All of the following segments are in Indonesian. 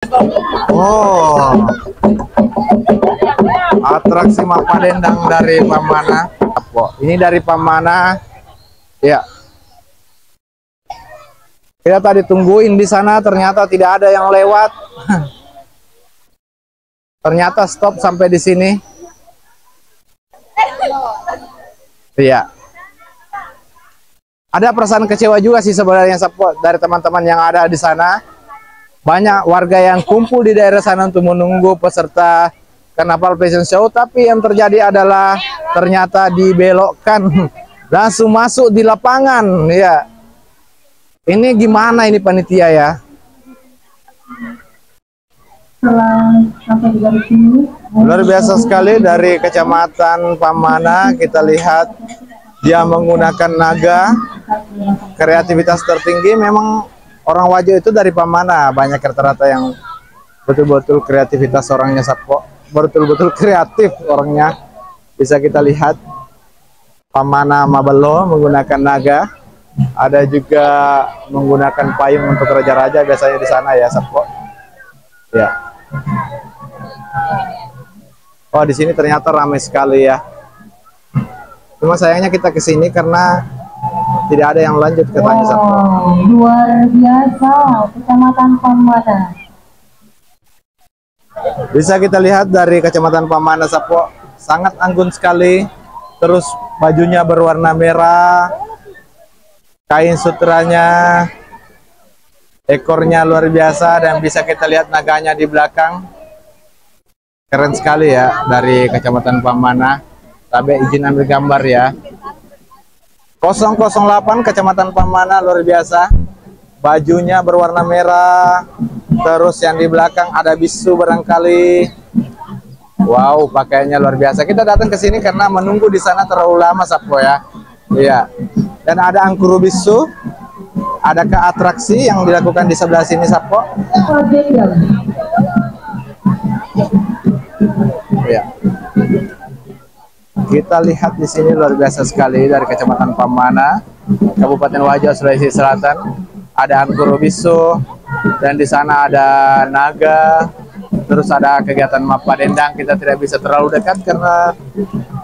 Oh, atraksi Mapa Dendang dari Pamana. Ini dari Pamana. Ya. Kita tadi tungguin di sana, ternyata tidak ada yang lewat. Ternyata stop sampai di sini. Iya. Ada perasaan kecewa juga sih sebenarnya dari teman-teman yang ada di sana. Banyak warga yang kumpul di daerah sana untuk menunggu peserta Carnaval Fashion Show, tapi yang terjadi adalah ternyata dibelokkan langsung masuk di lapangan. Ya, ini gimana ini panitia ya? Luar biasa sekali dari Kecamatan Pamana. Kita lihat dia menggunakan naga, kreativitas tertinggi. Memang orang Wajo itu dari Pamana, banyak rata-rata yang betul-betul kreativitas orangnya Sapo, betul-betul kreatif orangnya. Bisa kita lihat Pamana Mabelo menggunakan naga, ada juga menggunakan payung untuk raja-raja biasanya di sana ya Sapo. Ya. Oh, di sini ternyata ramai sekali ya. Cuma sayangnya kita kesini karena tidak ada yang lanjut ke Tanjung Sapo. Luar biasa, Kecamatan Pamana. Bisa kita lihat dari Kecamatan Pamana Sapo, sangat anggun sekali. Terus bajunya berwarna merah, kain sutranya, ekornya luar biasa, dan bisa kita lihat naganya di belakang. Keren sekali ya dari Kecamatan Pamana. Tapi izin ambil gambar ya. 008 Kecamatan Pamana, luar biasa. Bajunya berwarna merah. Terus yang di belakang ada bisu barangkali. Wow, pakaiannya luar biasa. Kita datang ke sini karena menunggu di sana terlalu lama Sapo ya. Iya. Dan ada angkuru bisu. Adakah atraksi yang dilakukan di sebelah sini Sapo? Ya. Kita lihat di sini luar biasa sekali dari Kecamatan Pamana, Kabupaten Wajo, Sulawesi Selatan. Ada angkuru bisu dan di sana ada naga. Terus ada kegiatan Mapa Dendang. Kita tidak bisa terlalu dekat karena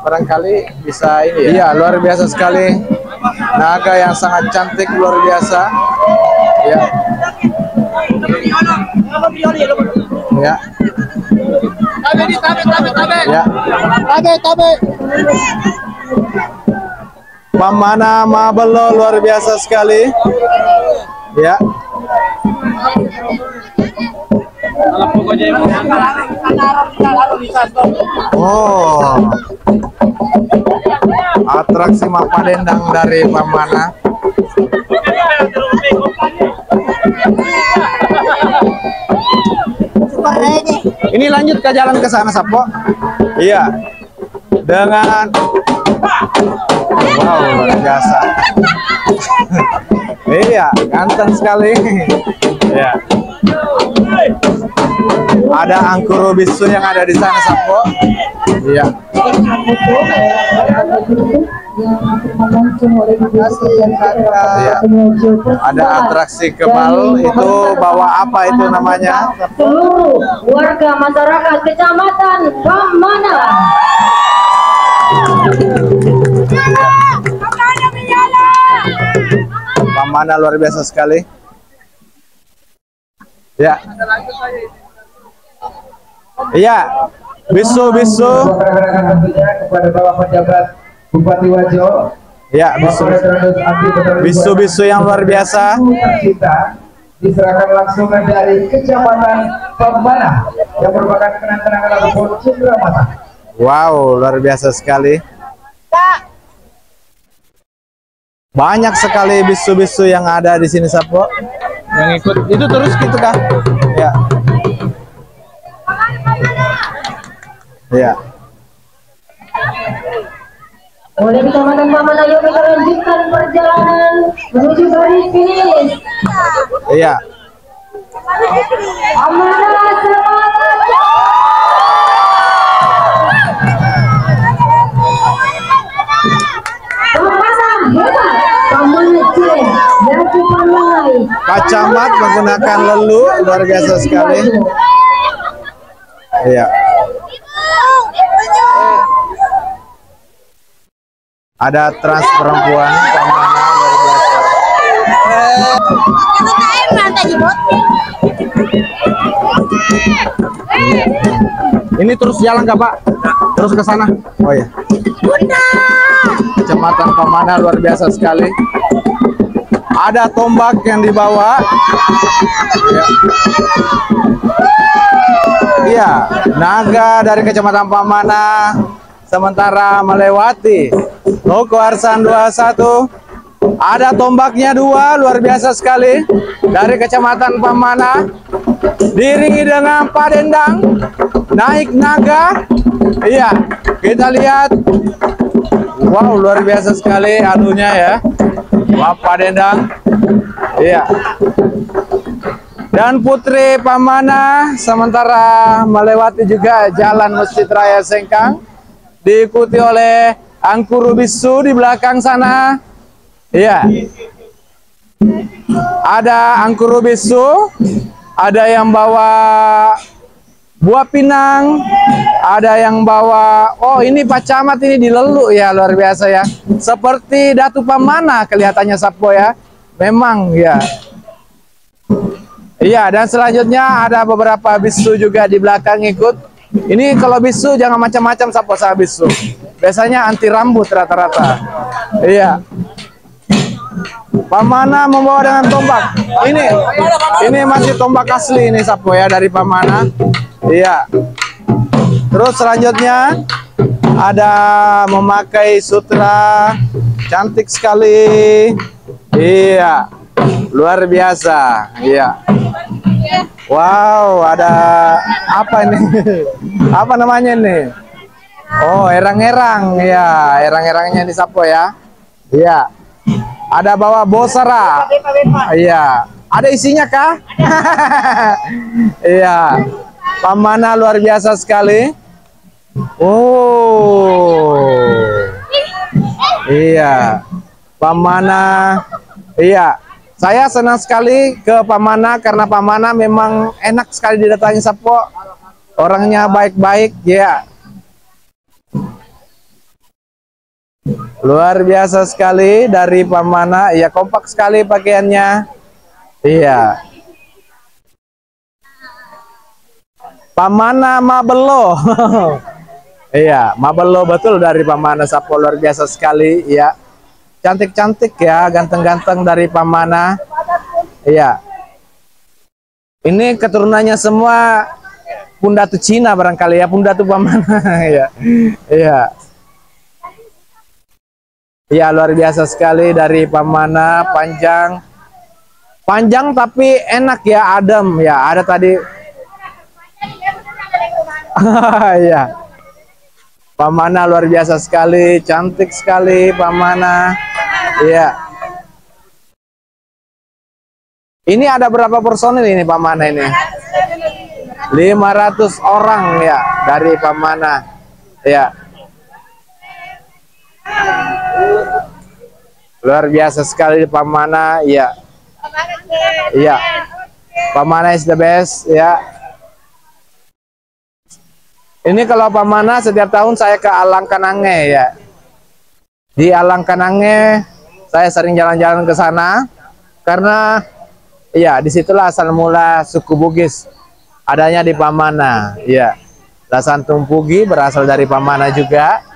barangkali bisa ini ya. Iya, luar biasa sekali. Naga yang sangat cantik, luar biasa. Ya. Ya. Ya. Pamana Mabelo luar biasa sekali. Ya. Oh. Atraksi Mapa Dendang dari Pamana. Ini lanjut ke jalan ke sana Sapo. Iya. Dengan wow, luar biasa. Iya, ganteng sekali. Ya. Ada angkuru bisu yang ada di sana Sapo. Iya. Ya. Ada atraksi kebal, itu bawa apa itu namanya? Seluruh warga masyarakat Kecamatan Pamana. Pamana luar biasa sekali. Ya. Iya. Bisu-bisu kepada Bapak Pejabat Bupati Wajo. Ya, bisu-bisu yang luar biasa. Diserahkan langsung dari Kecamatan Pamana yang merupakan kenang-kenangan ataupun cindera mata. Wow, luar biasa sekali. Banyak sekali bisu-bisu yang ada di sini Sapo. Yang ikut itu terus gitu kah? Ya. Ya. Oleh Kecamatan Pamana, yuk kita lanjutkan perjalanan menuju garis finish. Iya. Pamana semangat. Pamana hebat. Pamana keren. Dan Pamana. Kacang camat menggunakan lelu, luar biasa sekali. Iya. Ada trans perempuan Pamana, luar biasa. Ini terus jalan nggak Pak? Terus ke sana? Oh ya. Kecamatan Pamana luar biasa sekali. Ada tombak yang dibawa. Iya, naga dari Kecamatan Pamana sementara melewati Loko Arsan 21. Ada tombaknya 2, luar biasa sekali dari Kecamatan Pamana. Diiringi dengan Pak Dendang, naik naga. Iya, kita lihat. Wow, luar biasa sekali anunya ya. Bapak Dendang. Iya. Dan Putri Pamana sementara melewati juga Jalan Masjid Raya Sengkang, diikuti oleh Angkuru Bisu di belakang sana. Iya. Ada Angkuru Bisu, ada yang bawa buah pinang, ada yang bawa, oh ini Pak Camat ini dilelu ya, luar biasa ya. Seperti Datu Pamana kelihatannya Sapo ya. Memang ya. Iya, dan selanjutnya ada beberapa bisu juga di belakang ikut. Ini kalau bisu jangan macam-macam Sapo sama bisu. Biasanya anti rambut rata-rata. Iya. Pamana membawa dengan tombak. Ini masih tombak asli ini Sapo ya dari Pamana. Iya. Terus selanjutnya ada memakai sutra, cantik sekali. Iya. Luar biasa. Iya. Wow, ada apa ini? Apa namanya ini? Oh, erang-erang. Iya, erang-erangnya di Sapo ya. Iya. Ada bawa bosara. Iya. Ada isinya kah? Iya. Pamana luar biasa sekali. Oh. Iya. Pamana. Iya. Saya senang sekali ke Pamana karena Pamana memang enak sekali didatangi Sapo. Orangnya baik-baik, ya. Luar biasa sekali dari Pamana, ya kompak sekali pakaiannya. Iya. Pamana Mabelo. Iya, Mabelo betul dari Pamana Sapo, luar biasa sekali, ya. Cantik-cantik ya, ganteng-ganteng dari Pamana. Iya. Ini keturunannya semua Pundatu Cina barangkali ya, Pundatu Pamana. Iya. Iya. Iya, luar biasa sekali dari Pamana, panjang. Panjang tapi enak ya, adem ya. Ada tadi. Iya. Pamana luar biasa sekali, cantik sekali Pamana. Iya. Ini ada berapa personil ini Pamana ini? 500 orang ya dari Pamana. Ya. Luar biasa sekali Pamana, ya. Iya. Pamana is the best, ya. Ini kalau Pamana setiap tahun saya ke Alangkanange ya. Di Alangkanange saya sering jalan-jalan ke sana karena ya disitulah asal mula suku Bugis adanya di Pamana. Ya, Lasantung Pugi berasal dari Pamana juga.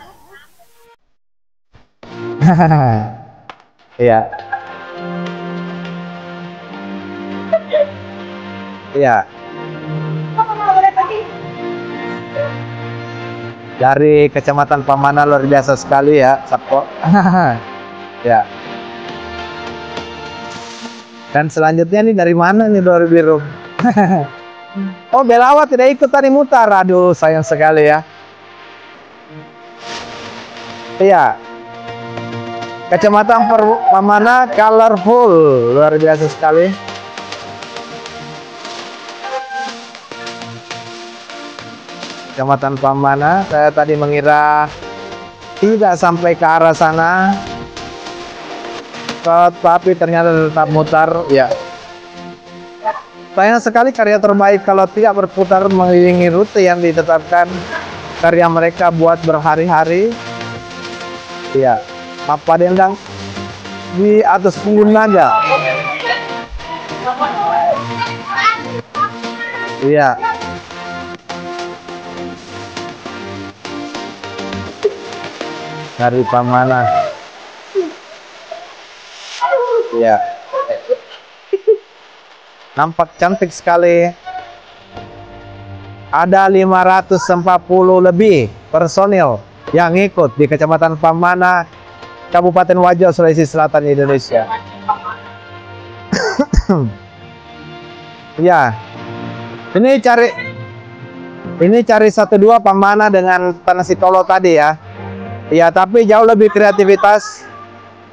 Iya. Iya. Dari Kecamatan Pamana luar biasa sekali ya, Sapo. Ya. Dan selanjutnya nih dari mana nih Dori Biru? Oh, Belawa tidak ikut tadi mutar. Aduh, sayang sekali ya. Iya. Kecamatan Pamana colorful, luar biasa sekali. Kecamatan Pamana, saya tadi mengira tidak sampai ke arah sana, tapi ternyata tetap mutar ya. Sayang sekali karya terbaik kalau tidak berputar mengelilingi rute yang ditetapkan karya mereka buat berhari-hari. Iya, apa dendang di atas punggung naga. Iya. Dari Pamana. Iya. Nampak cantik sekali. Ada 540 lebih personil yang ikut di Kecamatan Pamana, Kabupaten Wajo, Sulawesi Selatan, Indonesia. Ya, ini cari 1-2 Pamana dengan Tanah Sitolo tadi ya. Ya, tapi jauh lebih kreativitas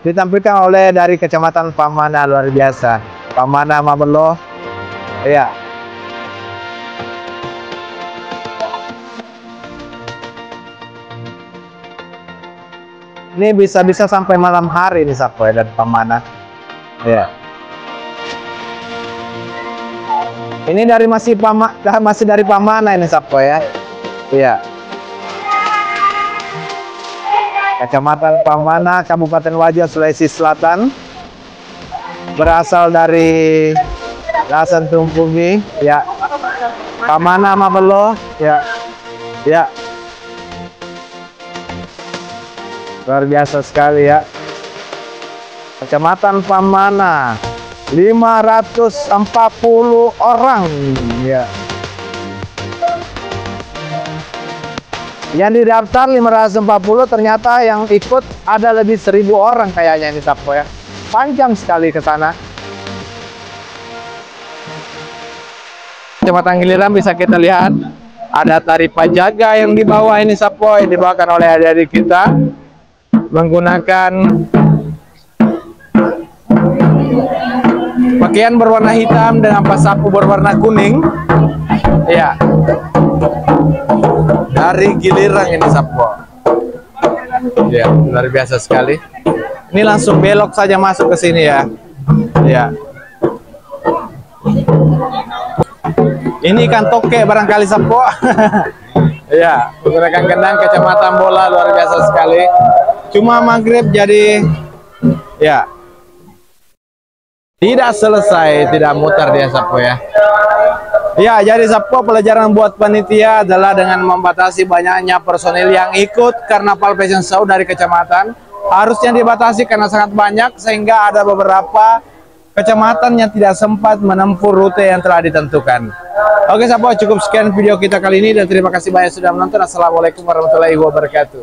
ditampilkan oleh dari Kecamatan Pamana, luar biasa. Pamana Mabelo. Ya. Ini bisa-bisa sampai malam hari nih Sapo ya, dan Pamana. Ya. Ini masih dari Pamana ini Sapo ya. Iya. Kecamatan Pamana, Kabupaten Wajo, Sulawesi Selatan. Berasal dari Lasan Tumpumi, ya. Pamana Mabelo, ya. Ya. Luar biasa sekali ya. Kecamatan Pamana, 540 orang, ya. Yang didaftar 540, ternyata yang ikut ada lebih 1000 orang kayaknya ini Sapo ya. Panjang sekali ke sana. Kecamatan Giliran bisa kita lihat ada tari pajaga yang dibawa ini Sapo, yang dibawakan oleh adik-adik kita menggunakan pakaian berwarna hitam dengan pasapu berwarna kuning. Iya. Dari Giliran ini Sapo. Ya, luar biasa sekali. Ini langsung belok saja masuk ke sini ya. Ya. Ini ikan toke barangkali Sapo. Ya, menggunakan kendang Kecamatan Bola, luar biasa sekali. Cuma maghrib jadi ya. Tidak selesai, tidak mutar dia Sapo ya. Ya, jadi Sapo, pelajaran buat panitia adalah dengan membatasi banyaknya personil yang ikut Karnaval Fashion Show dari kecamatan. Harusnya dibatasi karena sangat banyak, sehingga ada beberapa kecamatan yang tidak sempat menempuh rute yang telah ditentukan. Oke Sapo, cukup sekian video kita kali ini dan terima kasih banyak sudah menonton. Assalamualaikum warahmatullahi wabarakatuh.